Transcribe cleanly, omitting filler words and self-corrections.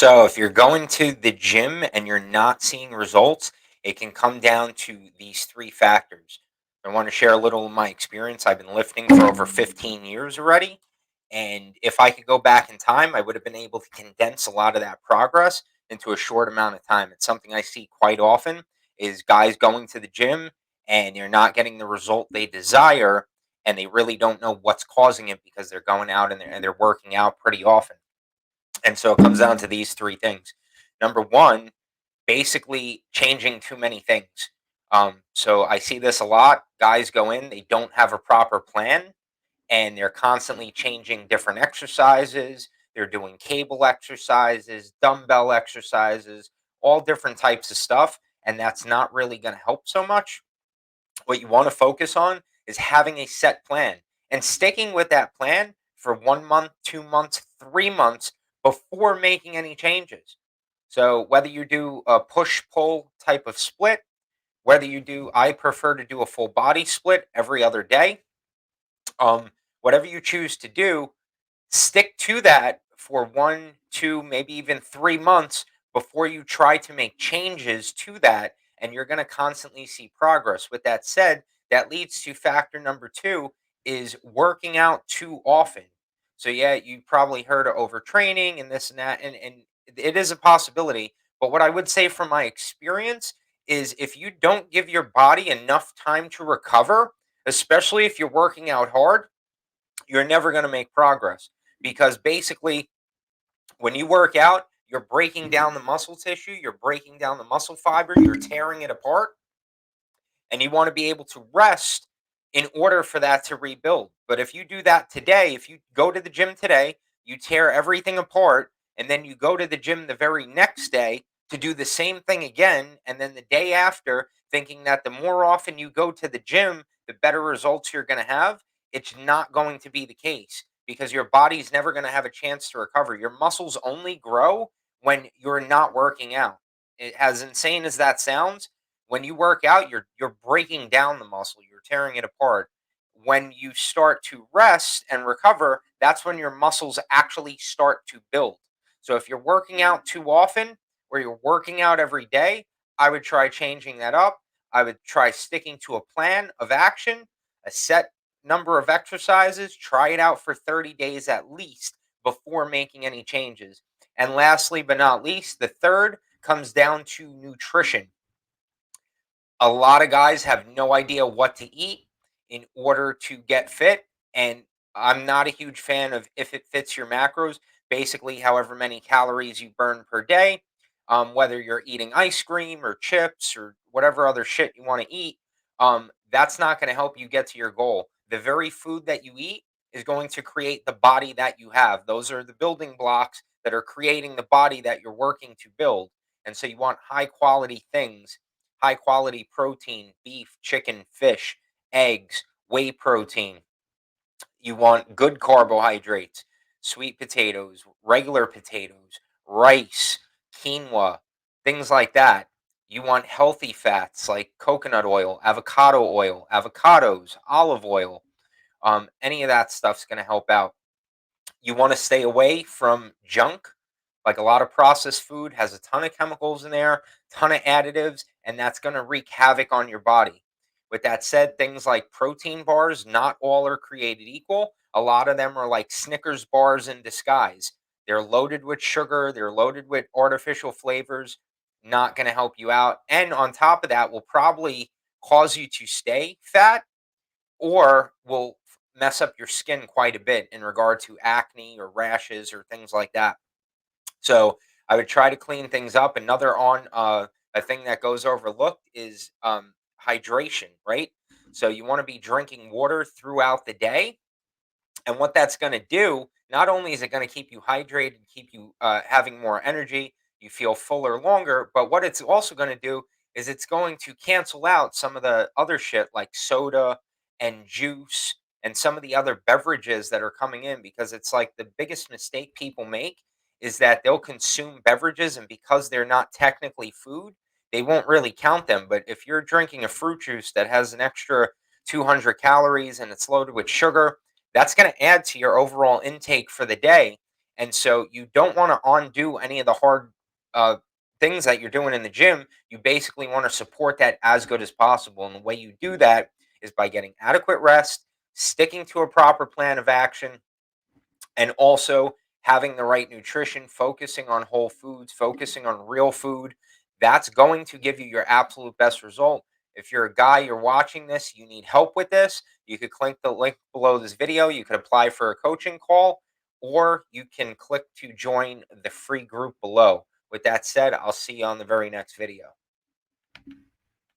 So if you're going to the gym and you're not seeing results, it can come down to these three factors. I want to share a little of my experience. I've been lifting for over 15 years already. And if I could go back in time, I would have been able to condense a lot of that progress into a short amount of time. It's something I see quite often is guys going to the gym and they're not getting the result they desire and they really don't know what's causing it because they're going out and they're working out pretty often. And so it comes down to these three things. Number one, basically changing too many things. So I see this a lot. Guys go in, they don't have a proper plan, and they're constantly changing different exercises. They're doing cable exercises, dumbbell exercises, all different types of stuff. And that's not really going to help so much. What you want to focus on is having a set plan and sticking with that plan for 1 month, 2 months, 3 months before making any changes. So, whether you do a push pull type of split, whether you do, I prefer to do a full body split every other day. Um, Whatever you choose to do, stick to that for 1, 2, maybe even 3 months before you try to make changes to that. And you're going to constantly see progress. With that said, that leads to factor number two is working out too often. So, yeah, you probably heard of overtraining and this and that, and it is a possibility. But what I would say from my experience is if you don't give your body enough time to recover, especially if you're working out hard, you're never going to make progress because basically when you work out you're breaking down the muscle tissue, you're breaking down the muscle fiber, you're tearing it apart, and you want to be able to rest in order for that to rebuild. But if you do that today, if you go to the gym today, you tear everything apart, and then you go to the gym the very next day to do the same thing again, and then the day after, thinking that the more often you go to the gym, the better results you're going to have, it's not going to be the case because your body's never going to have a chance to recover. Your muscles only grow when you're not working out. As insane as that sounds, when you work out, you're breaking down the muscle, you're tearing it apart. When you start to rest and recover, that's when your muscles actually start to build. So if you're working out too often or you're working out every day, I would try changing that up. I would try sticking to a plan of action, a set number of exercises, try it out for 30 days at least before making any changes. And lastly, but not least, the third comes down to nutrition. A lot of guys have no idea what to eat in order to get fit. And I'm not a huge fan of if it fits your macros, basically, however many calories you burn per day, whether you're eating ice cream or chips or whatever other shit you want to eat, that's not going to help you get to your goal. The very food that you eat is going to create the body that you have. Those are the building blocks that are creating the body that you're working to build. And so you want high quality things, high quality protein, beef, chicken, fish, eggs, whey protein. You want good carbohydrates, sweet potatoes, regular potatoes, rice, quinoa, things like that. You want healthy fats like coconut oil, avocados, olive oil. Any of that stuff's going to help out. You want to stay away from junk. Like a lot of processed food has a ton of chemicals in there, ton of additives, and that's going to wreak havoc on your body. With that said, things like protein bars, not all are created equal. A lot of them are like Snickers bars in disguise. They're loaded with sugar, they're loaded with artificial flavors, not going to help you out. And on top of that, will probably cause you to stay fat or will mess up your skin quite a bit in regard to acne or rashes or things like that. So I would try to clean things up. Another on a thing that goes overlooked is hydration, right? So you want to be drinking water throughout the day, and what that's going to do, not only is it going to keep you hydrated, keep you having more energy, you feel fuller longer, but what it's also going to do is it's going to cancel out some of the other shit like soda and juice and some of the other beverages that are coming in because it's like the biggest mistake people make is that they'll consume beverages and because they're not technically food, they won't really count them. But if you're drinking a fruit juice that has an extra 200 calories and it's loaded with sugar, that's going to add to your overall intake for the day. And so you don't want to undo any of the hard uh, things that you're doing in the gym. You basically want to support that as good as possible. And the way you do that is by getting adequate rest, sticking to a proper plan of action, and also having the right nutrition, focusing on whole foods, focusing on real food. That's going to give you your absolute best result. If you're a guy, you're watching this, you need help with this, you could click the link below this video. You could apply for a coaching call, or you can click to join the free group below. With that said, I'll see you on the very next video.